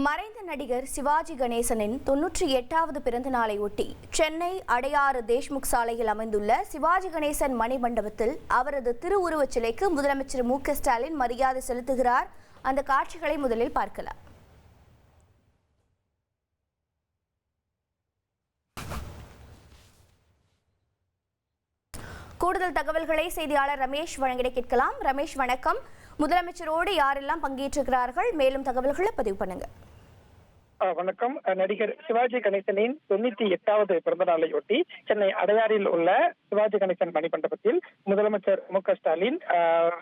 மறைந்த நடிகர் சிவாஜி கணேசனின் 98வது பிறந்த நாளை ஒட்டி சென்னை அடையாறு தேஷ்முக் சாலையில் அமைந்துள்ள சிவாஜி கணேசன் மணிமண்டபத்தில் அவரது திருவுருவச் சிலைக்கு முதலமைச்சர் மு.க.ஸ்டாலின் மரியாதை செலுத்துகிறார். அந்த காட்சிகளை முதலில் பார்க்கலாம். கூடுதல் தகவல்களை செய்தியாளர் ரமேஷ் வழங்கிட கேட்கலாம். ரமேஷ் வணக்கம். முதலமைச்சரோடு யாரெல்லாம் பங்கேற்றிருக்கிறார்கள், மேலும் தகவல்களை பதிவு பண்ணுங்க. வணக்கம். நடிகர் சிவாஜி கணேசனின் 98வது பிறந்த நாளையொட்டி சென்னை அடையாறில் உள்ள சிவாஜி கணேசன் மணிமண்டபத்தில் முதலமைச்சர் மு.க.ஸ்டாலின்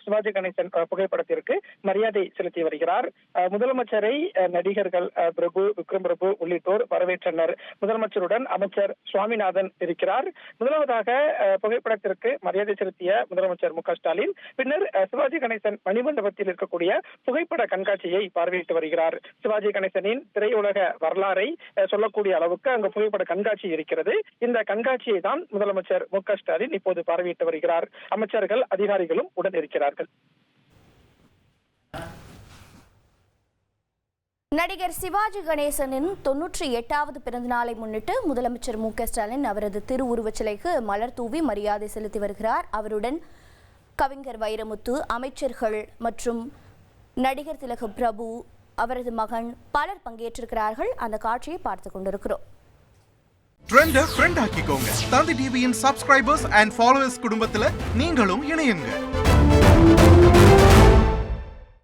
சிவாஜி கணேசன் புகைப்படத்திற்கு மரியாதை செலுத்தி வருகிறார். முதலமைச்சரை நடிகர்கள் பிரபு, விக்ரம் பிரபு உள்ளிட்டோர் வரவேற்றனர். முதலமைச்சருடன் அமைச்சர் சுவாமிநாதன் இருக்கிறார். முதலாவதாக புகைப்படத்திற்கு மரியாதை செலுத்திய முதலமைச்சர் மு.க.ஸ்டாலின் பின்னர் சிவாஜி கணேசன் மணிமண்டபத்தில் இருக்கக்கூடிய புகைப்பட கண்காட்சியை பார்வையிட்டு வருகிறார். சிவாஜி கணேசனின் திரையுலக வரலாறை சொல்லக்கூடிய அளவுக்கு அங்கு புகைப்பட கண்காட்சி இருக்கிறது. இந்த கண்காட்சியை தான் முதலமைச்சர் மு.க.ஸ்டாலின் இப்போது பார்வையிட்டு வருகிறார். அமைச்சர்கள், அதிகாரிகளும் உடன் இருக்கிறார்கள். நடிகர் சிவாஜி கணேசனின் 98வது பிறந்த நாளை முன்னிட்டு முதலமைச்சர் மு.க.ஸ்டாலின் அவரது திருவுருவச் சிலைக்கு மலர் தூவி மரியாதை செலுத்தி வருகிறார். அவருடன் கவிஞர் வைரமுத்து, அமைச்சர்கள் மற்றும் நடிகர் திலக பிரபு, அவரது மகன் பலர் பங்கேற்றிருக்கிறார்கள். அந்த காட்சியை பார்த்துக் கொண்டிருக்கிறோம். ட்ரெண்டை ஃப்ரெண்ட் ஆக்கிக்கோங்க. தந்தி டிவியின் சப்ஸ்கிரைபர்ஸ் அண்ட் ஃபாலோவர்ஸ் குடும்பத்தில் நீங்களும் இணையுங்க.